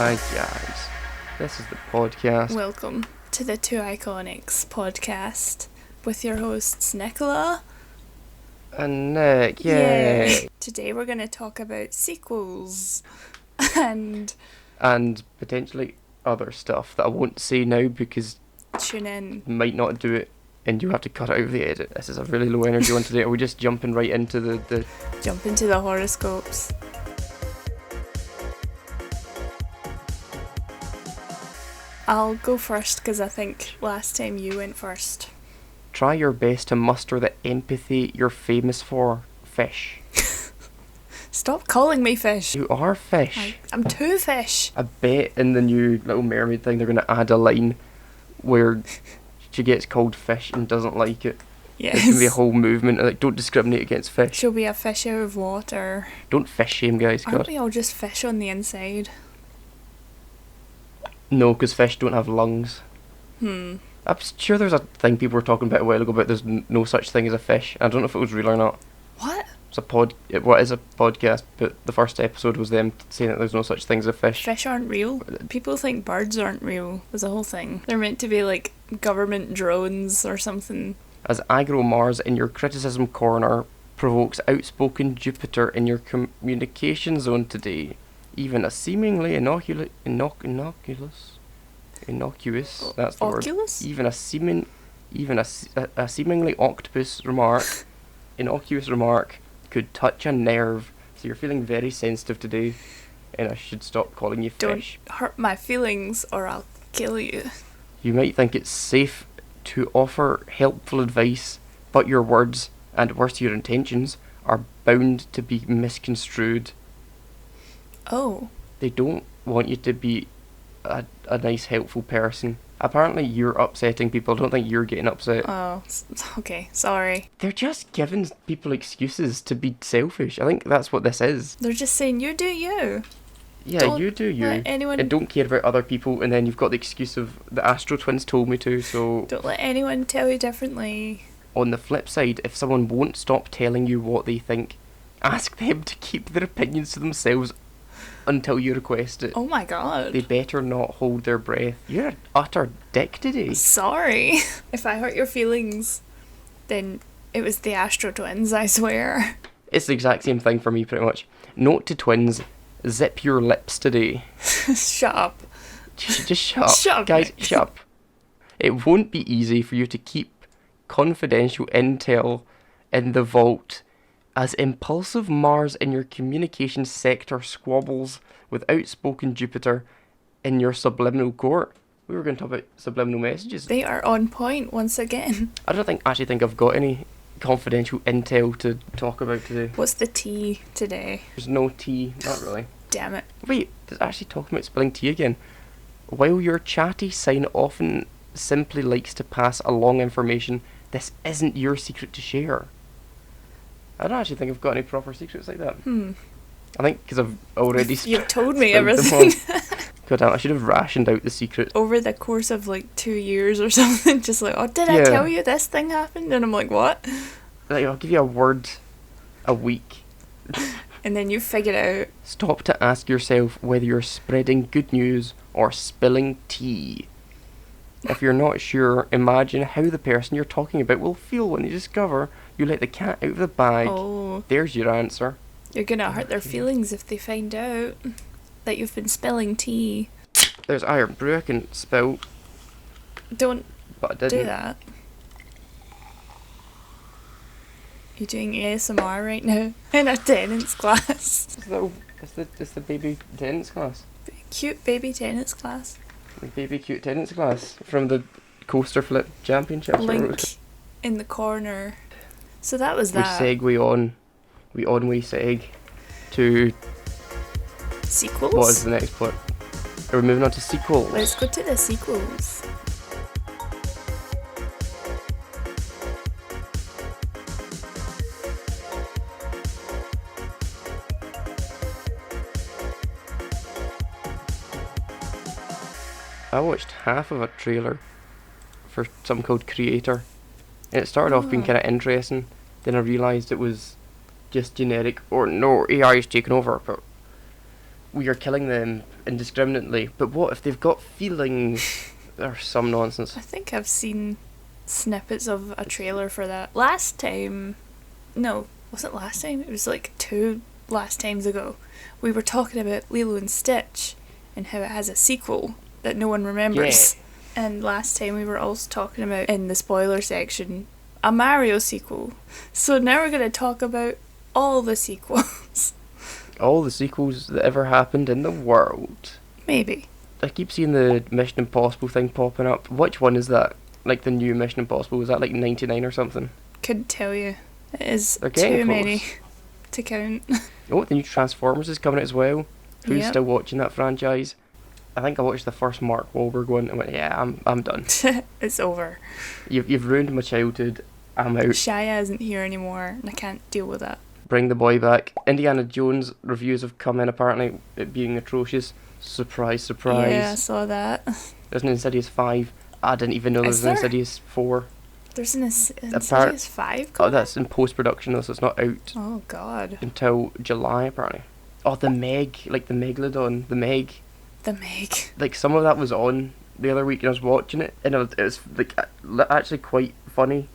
Hi guys, this is the podcast. Welcome to the 2IcoNics podcast with your hosts Nicola And Nick, yay! Today we're going to talk about SeQuills and potentially other stuff that I won't say now because tune in. you might not do it and you have to cut it out of the edit. This is a really low energy one today. Are we just jumping right into the... Jump into the horoscopes. I'll go first because I think last time you went first. Try your best to muster the empathy you're famous for, fish. Stop calling me fish. You are fish. I'm two fish. I bet in the new Little Mermaid thing they're going to add a line where she gets called fish and doesn't like it. Yes. There's going to be a whole movement of, like, don't discriminate against fish. She'll be a fish out of water. Don't fish shame, guys. Aren't God. we all just fish on the inside? No, because fish don't have lungs. I'm sure there's a thing people were talking about a while ago about there's no such thing as a fish. I don't know if it was real or not. What? It's what is a podcast, but the first episode was them saying that there's no such thing as a fish. Fish aren't real. People think birds aren't real. Was a whole thing. They're meant to be like government drones or something. As aggro Mars in your criticism corner provokes outspoken Jupiter in your communication zone today, even a seemingly innocuous, that's the Oculus? word. Even a seemingly innocuous remark could touch a nerve. So you're feeling very sensitive today, and I should stop calling you fish. Don't hurt my feelings or I'll kill you. You might think it's safe to offer helpful advice, but your words, and worse your intentions, are bound to be misconstrued. Oh. They don't want you to be a nice, helpful person. Apparently you're upsetting people. I don't think you're getting upset. Oh, okay, sorry. They're just giving people excuses to be selfish. I think that's what this is. They're just saying, you do you. Yeah, Don't you do you. let anyone- And don't care about other people, and then you've got the excuse of the astrotwins told me to, so... Don't let anyone tell you differently. On the flip side, if someone won't stop telling you what they think, ask them to keep their opinions to themselves until you request it. Oh my god. They better not hold their breath. You're an utter dick today. Sorry. If I hurt your feelings, then it was the astrotwins, I swear. It's the exact same thing for me, pretty much. Note to twins, zip your lips today. Shut up. Just shut up. Shut up, Guys, Nick. shut up. It won't be easy for you to keep confidential intel in the vault as impulsive Mars in your communications sector squabbles with outspoken Jupiter in your subliminal court. We were going to talk about subliminal messages. They are on point once again. I don't actually think I've got any confidential intel to talk about today. What's the tea today? There's no tea, not really. Damn it. Wait, there's actually talking about spilling tea again. While your chatty sign often simply likes to pass along information, this isn't your secret to share. I don't actually think I've got any proper secrets like that. I think because I've already... You've told me spilled them everything. all. God damn, I should have rationed out the secret. Over the course of like 2 years or something, just like, oh, did I Yeah. tell you this thing happened? And I'm like, what? Like, I'll give you a word a week. And then you figure it out. Stop to ask yourself whether you're spreading good news or spilling tea. If you're not sure, imagine how the person you're talking about will feel when they discover you let the cat out of the bag. Oh, There's your answer. you're gonna hurt their feelings if they find out that you've been spilling tea. There's iron brew I can spill, Don't but I didn't. do that. You're doing ASMR right now in a tenants class. It's the baby tenants class. Cute baby tenants class. The baby cute tenants class from the coaster flip championships. Link in the corner. So that was We that. segue on. We seg to Sequels? what is the next part? Are we moving on to sequels? Let's go to the sequels. I watched half of a trailer for something called Creator, and it started off being kind of interesting. Then I realised it was just generic, or no, AI is taking over. But we are killing them indiscriminately. But what if they've got feelings or some nonsense? I think I've seen snippets of a trailer for that. Last time, no, was it last time? It was like 2 last times ago. We were talking about Lilo and Stitch and how it has a sequel that no one remembers. Yeah. And last time we were also talking about, in the spoiler section, a Mario sequel. So now we're going to talk about all the sequels. All the sequels that ever happened in the world. Maybe. I keep seeing the Mission Impossible thing popping up. Which one is that? Like the new Mission Impossible? Is that like 99 or something? Couldn't tell you. It is They're getting too close. many to count. Oh, the new Transformers is coming out as well. Who's Yep. still watching that franchise? I think I watched the first Mark Wahlberg one and went, yeah, I'm done. It's over. You've ruined my childhood. I'm out. Shia isn't here anymore and I can't deal with that. Bring the boy back. Indiana Jones reviews have come in, apparently, it being atrocious. Surprise, surprise. Yeah, I saw that. There's an Insidious 5. I didn't even know there Is was an there? Insidious 4. There's an Insidious 5 Oh, coming? that's in post-production though, so it's not out Oh god. until July, apparently. Oh, the Meg, like the Megalodon, the Meg. The Meg. Like, some of that was on the other week and I was watching it, and it was like, actually quite funny,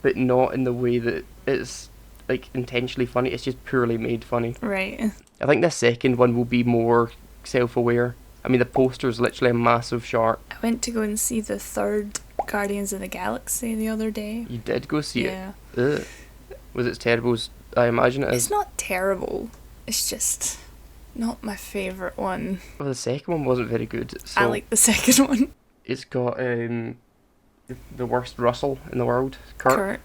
but not in the way that it's, like, intentionally funny. It's just poorly made funny. Right. I think the second one will be more self-aware. I mean, the poster's literally a massive shark. I went to go and see the 3rd Guardians of the Galaxy the other day. You did go see Yeah. it? Ugh. Was it as terrible as I imagine it is? It's not terrible. It's just not my favourite one. Well, the second one wasn't very good. So I like the second one. it's got the worst Russell in the world, Kurt.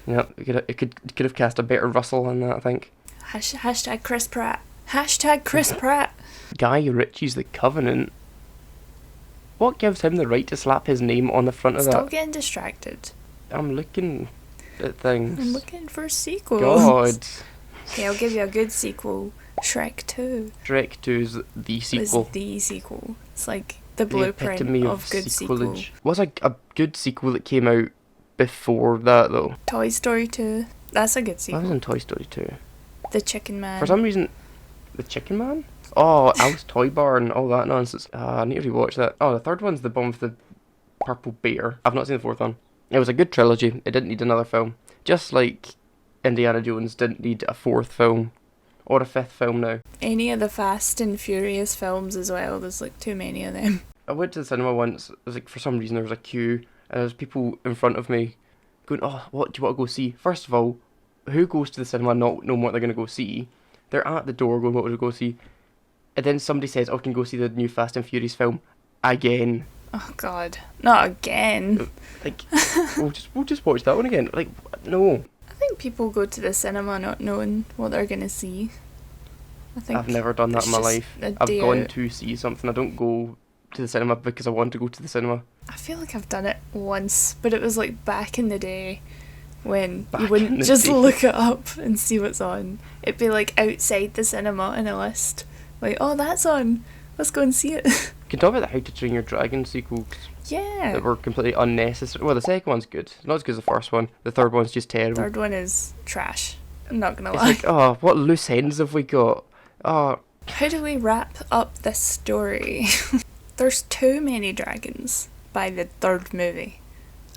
Yeah, it could have cast a better Russell than that, I think. Hashtag Chris Pratt. Hashtag Chris Pratt. Guy Ritchie's The Covenant. What gives him the right to slap his name on the front of Stop that? getting distracted. I'm looking at things. I'm looking for sequels. God. Okay, I'll give you a good sequel. Shrek 2 Shrek 2's the sequel. was the sequel. It's like the The blueprint epitome of good sequel. sequelage. Was a good sequel that came out before that, though? Toy Story 2. That's a good I was sequel. in Toy Story 2. The Chicken Man. For some reason, The Chicken Man? Oh, Alice Toy Bar and all that nonsense. I need to rewatch that. Oh, the third one's the one with the purple bear. I've not seen the fourth one. It was a good trilogy. It didn't need another film. Just like Indiana Jones didn't need a 4th film. Or a 5th film now. Any of the Fast and Furious films as well. There's like too many of them. I went to the cinema once. It was like, for some reason there was a queue. And there was people in front of me going, oh, what do you want to go see? First of all, who goes to the cinema not knowing what they're going to go see? They're at the door going, what would I go see? And then somebody says, oh, I can go see the new Fast and Furious film again. Oh god. Not again. Like, we'll just watch that one again. Like, no. I think people go to the cinema not knowing what they're going to see. I think I've never done that it's in my just life. a I've day gone out. to see something. I don't go to the cinema because I want to go to the cinema. I feel like I've done it once, but it was like back in the day when Back you in wouldn't the just day. look it up and see what's on. It'd be like outside the cinema in a list. Like, oh, that's on. Let's go and see it. You can talk about the How to Train Your Dragon sequels Yeah. that were completely unnecessary. Well, the second one's good. Not as good as the first one. The third one's just terrible. Third one is trash. I'm not gonna It's lie. like, oh, what loose ends have we got? Oh, How do we wrap up this story? There's too many dragons by the 3rd movie.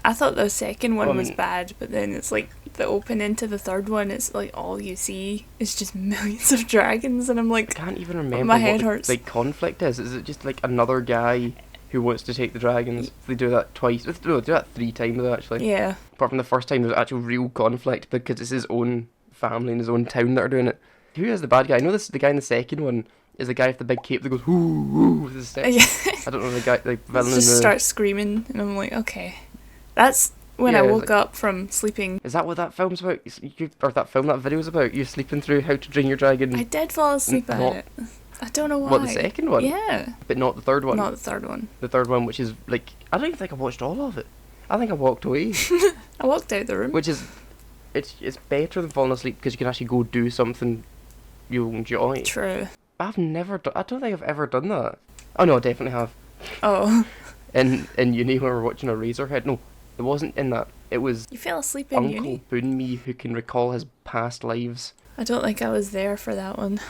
I thought the second one Well, I was mean- bad, but then it's like the opening to the 3rd one, it's like all you see is just millions of dragons, and I'm I like, can't even remember My what head the hurts. like, conflict is. Is it just like another guy who wants to take the dragons? They do that twice. No, they do that 3 times actually. yeah. Apart from the first time, there's actual real conflict because it's his own family in his own town that are doing it. Who is the bad guy? I know this. The guy in the second one is the guy with the big cape that goes whoo whoo with his steps. Yeah. I don't know the guy, the villain in Just the. start screaming, and I'm like, okay. That's when I Yeah, woke like- up from sleeping. Is that what that film's about? Or that video's about? You're sleeping through How to Train Your Dragon. I did fall asleep at not- it. I don't know why. What, the second one? Yeah. But not the third one. Not the 3rd one. The third one, which is like, I don't even think I watched all of it. I think I walked away, I walked out the room. which is, it's better than falling asleep because you can actually go do something you'll enjoy. True. I've never done. I don't think I've ever done that. Oh no, I definitely have. Oh. In uni when we were watching Eraserhead. No, it wasn't in that. It was You fell asleep in Uncle uni? Boonme who can recall his past lives. I don't think I was there for that one.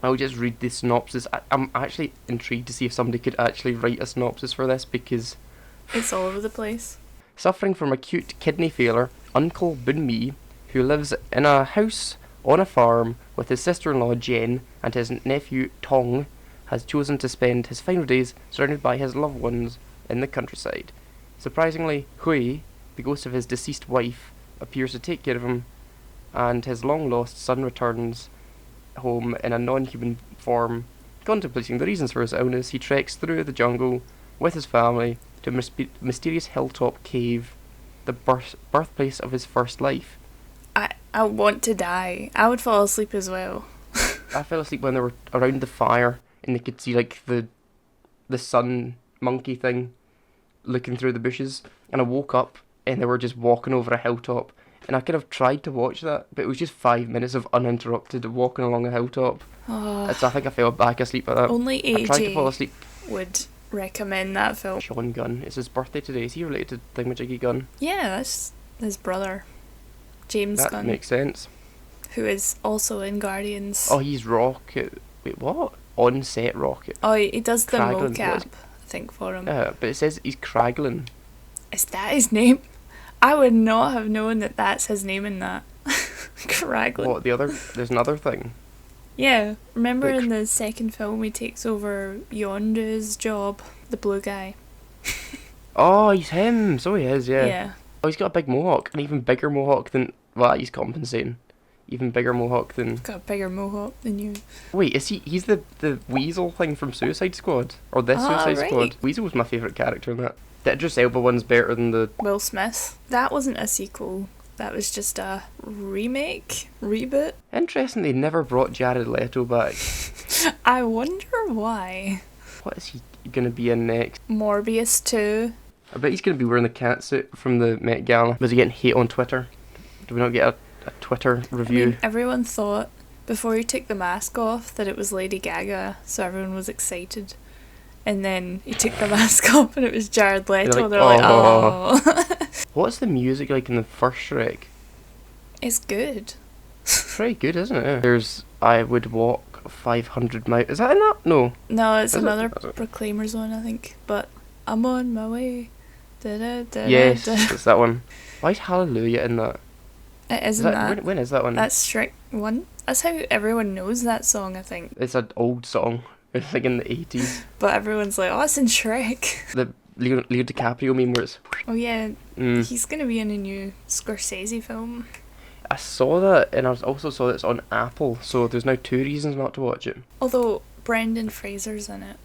I'll just read the synopsis. I'm actually intrigued to see if somebody could actually write a synopsis for this, because It's all over the place. suffering from acute kidney failure, Uncle Bunmi, who lives in a house on a farm with his sister-in-law Jen and his nephew Tong, has chosen to spend his final days surrounded by his loved ones in the countryside. Surprisingly, Hui, the ghost of his deceased wife, appears to take care of him, and his long-lost son returns home in a non-human form. Contemplating the reasons for his illness, he treks through the jungle with his family to a mysterious hilltop cave, the birthplace of his first life. I want to die. I would fall asleep as well. I fell asleep when they were around the fire and they could see like the sun monkey thing looking through the bushes, and I woke up and they were just walking over a hilltop, and I could have tried to watch that, but it was just 5 minutes of uninterrupted walking along a hilltop. Oh, So I think I fell back asleep at that. only I tried to fall AJ asleep. would recommend that film. Sean Gunn, it's his birthday today. Is he related to Thingamajiggy Gunn? Yeah, that's his brother, James That Gunn, makes sense. who is also in Guardians. Oh, he's Rocket. Wait, what? On-set Rocket. Oh, he does the Kraglin, mocap, what is- I think, for him. But it says he's Kraglin. Is that his name? I would not have known that that's his name in that. Kraglin. What, the other? There's another thing. Yeah, remember Like- in the second film he takes over Yondu's job, the blue guy. Oh, he's him. So he is, yeah. Yeah. Oh, he's got a big mohawk. An even bigger mohawk than... Well, he's compensating. Even bigger mohawk than... Got a bigger mohawk than you. Wait, is he... He's the Weasel thing from Suicide Squad? Or this Ah, Suicide right. Squad? Weasel was my favourite character in that. The Idris Elba one's better than the... Will Smith. That wasn't a sequel. That was just a remake? Reboot? Interesting they never brought Jared Leto back. I wonder why. What is he going to be in next? Morbius 2. I bet he's going to be wearing the catsuit from the Met Gala. Was he getting hate on Twitter? Do we not get a Twitter I review? mean, everyone thought before he took the mask off that it was Lady Gaga, so everyone was excited. And then he took the mask off and it was Jared Leto. They're like, oh. What's the music like in the first Shrek? It's good. Pretty good, isn't it? There's I Would Walk 500 Miles. Is that in that? No. No, it's Is it? another Is it? Proclaimers one, I think. But I'm on my way. Da, da, da, Yes, da. it's that one. Why is Hallelujah in that? It Is isn't that that. when is that one? That's Shrek 1. That's how everyone knows that song, I think. It's an old song. It's like in the 80s. But everyone's like, oh, it's in Shrek. The Leo DiCaprio meme where it's... Oh, yeah. Mm. He's going to be in a new Scorsese film. I saw that, and I also saw that it's on Apple, so there's now 2 reasons not to watch it. Although Brendan Fraser's in it.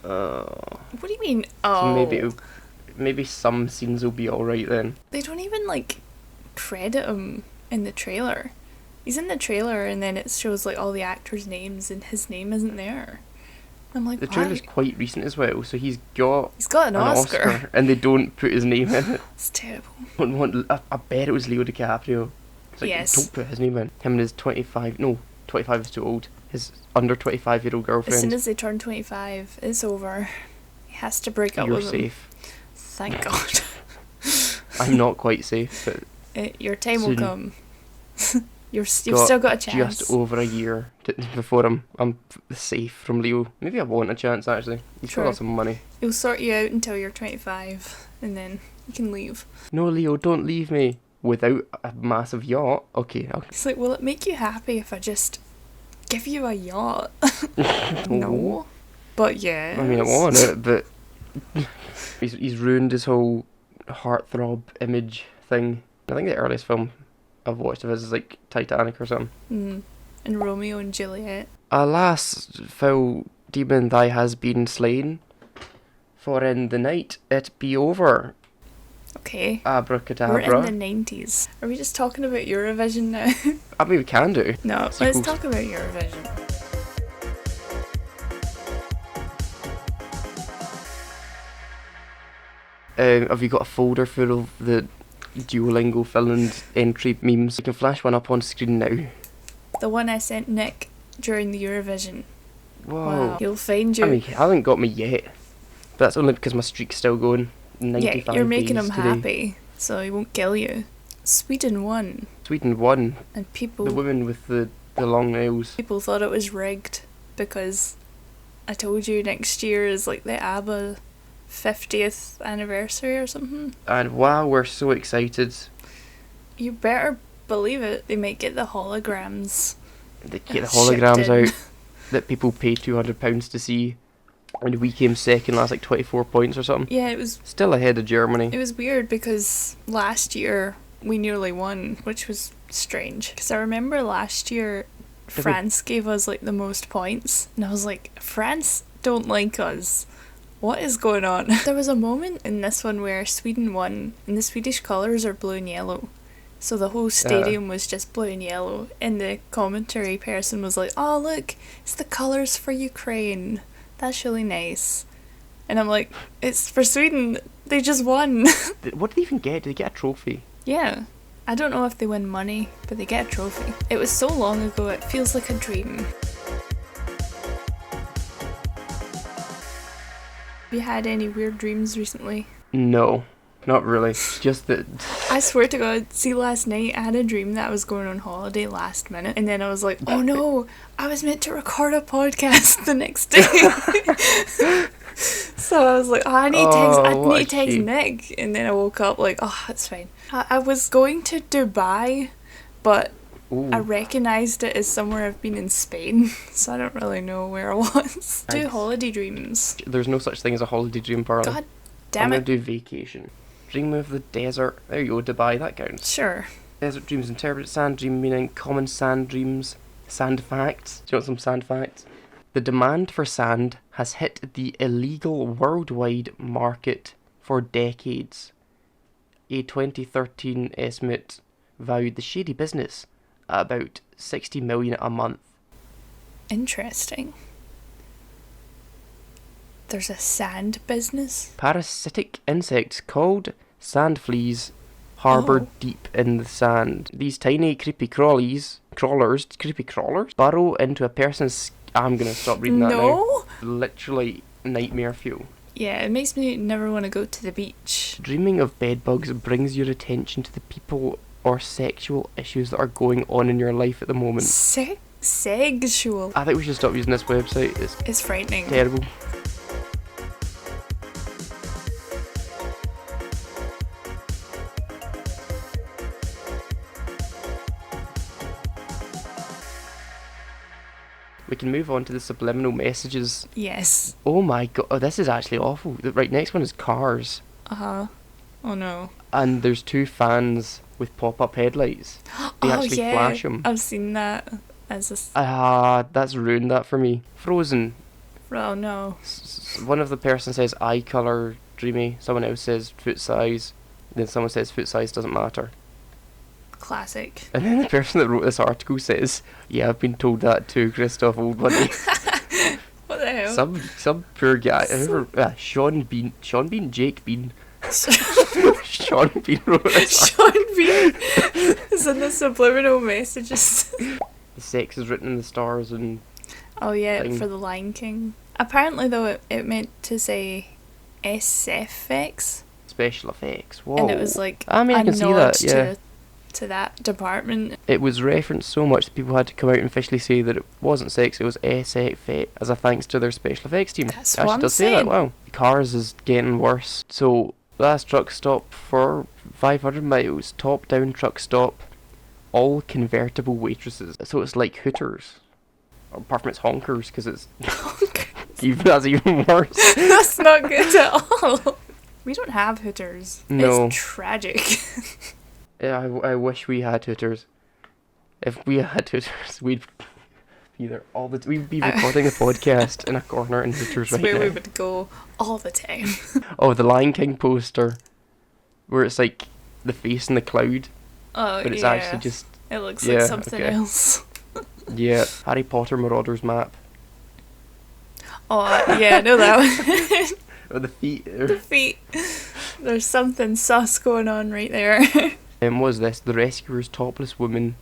What What do you mean? Oh. So maybe some scenes will be alright then. They don't even, like, credit him in the trailer. He's in the trailer and then it shows, like, all the actors' names and his name isn't there. I'm like, The why? trailer's quite recent as well, so he's got He's got an an Oscar. and they don't put his name in it. It's terrible. I bet it was Leo DiCaprio. It's like, Yes. don't put his name in. Him and his 25 is too old. His under 25-year-old As girlfriend. soon as they turn 25, it's over. He has to break up You're with him. safe. Thank God. I'm not quite safe, but Your time will Soon. come. You've got still got a chance. just over a year before I'm safe from Leo. Maybe I want a chance actually. He's Sure. got some money. He'll sort you out until you're 25, and then you can leave. No, Leo, don't leave me without a massive yacht. Okay. He's like, will it make you happy if I just give you a yacht? No. No. But yeah. I mean, I want it, but he's ruined his whole heartthrob image thing. I think the earliest film I've watched of his is like Titanic or something. And Romeo and Juliet. Alas, foul demon, thy has been slain. For in the night it be over. Okay. Abracadabra. We're in the 90s. Are we just talking about Eurovision now? I mean, we can do. No, Sequels. let's talk about Eurovision. Have you got a folder full of the Duolingo Finland entry memes? You can flash one up on screen now. The one I sent Nick during the Eurovision. Whoa. Wow. He'll find you. I mean, he hasn't got me yet. But that's only because my streak's still going. 95 yeah, you're making days him today. happy, so he won't kill you. Sweden won, Sweden won. and people. The woman with the The long nails. People thought it was rigged because I told you next year is like the ABBA 50th anniversary or something. And wow, we're so excited. You better believe it. They might get the holograms. They get the holograms shipped in. out that people pay £200 to see. And we came second, last like 24 points or something. Yeah, it was Still ahead of Germany. It was weird because last year we nearly won, which was strange. Because I remember last year France gave us like the most points, and I was like, France don't like us. What is going on? There was a moment in this one where Sweden won, and the Swedish colours are blue and yellow. So the whole stadium was just blue and yellow, and the commentary person was like, "Oh look, it's the colours for Ukraine. That's really nice." And I'm like, it's for Sweden. They just won. What did they even get? Did they get a trophy? Yeah. I don't know if they win money, but they get a trophy. It was so long ago, it feels like a dream. Have you had any weird dreams recently? No, not really. Just that... I swear to God, see, last night I had a dream that I was going on holiday last minute, and then I was like, oh no, I was meant to record a podcast the next day. So I was like, I need to text Nick, and then I woke up like, oh, it's fine. I was going to Dubai, but Ooh. I recognised it as somewhere I've been in Spain, so I don't really know where I was. Do holiday dreams. There's no such thing as a holiday dream, Parley. God damn I'm it. gonna do vacation. Dream of the desert. There you go, Dubai, that counts. Sure. Desert dreams, interpreted sand dream meaning, common sand dreams, sand facts. Do you want some sand facts? The demand for sand has hit the illegal worldwide market for decades. A 2013 estimate valued the shady business at about 60 million a month. Interesting. There's a sand business? Parasitic insects called sand fleas harbour deep in the sand. These tiny creepy crawlers, burrow into a person's... I'm going to stop reading that now. Literally nightmare fuel. Yeah, it makes me never want to go to the beach. Dreaming of bedbugs brings your attention to the people or sexual issues that are going on in your life at the moment. Sexual? I think we should stop using this website. It's frightening. Terrible. We can move on to the subliminal messages. Yes. Oh my god, oh, this is actually awful. The next one is cars. Uh-huh. Oh no. And there's two fans with pop-up headlights. They actually flash them. I've seen that as a... that's ruined that for me. Frozen. Oh no. One of the person says eye colour dreamy, someone else says foot size, then someone says foot size doesn't matter. Classic. And then the person that wrote this article says, yeah, I've been told that too, Christoph Old Money. What the hell? Some poor guy, Sean Bean, Jake Bean. Sean Bean wrote this. Sean Bean is in the subliminal messages. The sex is written in the stars and... Oh yeah, thing. for the Lion King. Apparently though, it meant to say SFX. Special effects, whoa. And it was like I mean, I can see that, yeah. To that department. It was referenced so much that people had to come out and officially say that it wasn't sex, it was SFX, as a thanks to their special effects team. That's Actually what I'm does say saying. that, wow. Cars is getting worse. So, last truck stop for 500 miles, top down truck stop, all convertible waitresses. So it's like Hooters. Apart from it's honkers, because it's... that's even worse. That's not good at all. We don't have Hooters. No. It's tragic. Yeah, I wish we had Hooters. If we had Hooters, we'd be there all the we'd be recording a podcast in a corner in Hooters right where now. we would go all the time. Oh, the Lion King poster, where it's like the face in the cloud, Oh, but it's actually just... It looks like something else. Yeah, Harry Potter Marauders map. Oh, yeah, I know that one. Oh, the feet. The feet. There's something sus going on right there. What was this? The rescuer's topless woman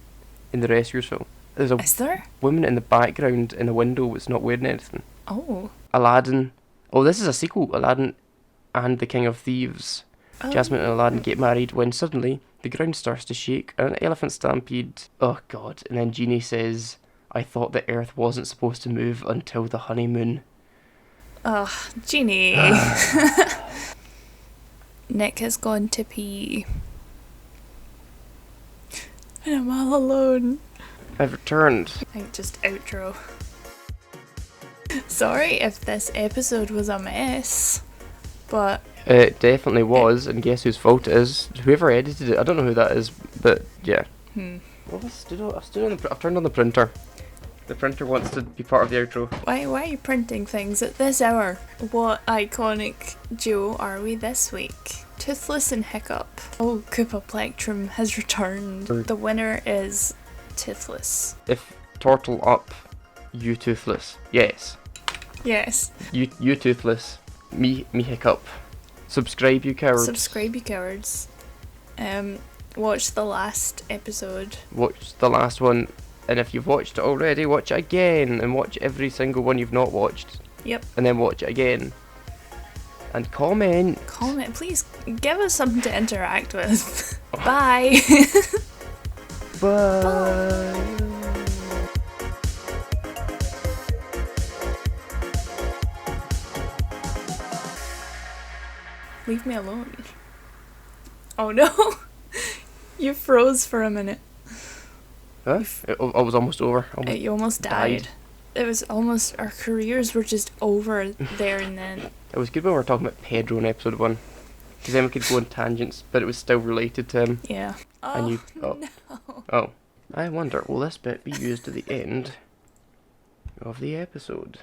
in the rescuer's film. There's a Is there? woman in the background in a window that's not wearing anything. Oh. Aladdin. Oh, this is a sequel. Aladdin and the King of Thieves. Oh. Jasmine and Aladdin get married when suddenly the ground starts to shake and an elephant stampede. Oh god. And then Genie says, I thought the Earth wasn't supposed to move until the honeymoon. Ugh, Jeannie. Nick has gone to pee. And I'm all alone. I've returned. I just outro. Sorry if this episode was a mess, but It definitely was, and guess whose fault it is? Whoever edited it. I don't know who that is, but yeah. Well, I've turned on the printer. The printer wants to be part of the outro. why are you printing things at this hour? What iconic duo are we this week? Toothless and Hiccup. Oh, Koopa Plectrum has returned. The winner is Toothless. If turtle up, you toothless. Yes. Yes. You toothless. Me hiccup. Subscribe, you cowards. Subscribe, you cowards. Watch the last episode. Watch the last one, and if you've watched it already, watch it again, and watch every single one you've not watched. Yep. And then watch it again. And comment. Comment, please give us something to interact with. Bye. Bye. Leave me alone. Oh no. You froze for a minute. Huh? I was almost over. You almost died. It was almost, our careers were just over there and then. It was good when we were talking about Pedro in episode 1. Because then we could go on tangents, but it was still related to him. Yeah. And No. Oh. I wonder, will this bit be used at the end of the episode?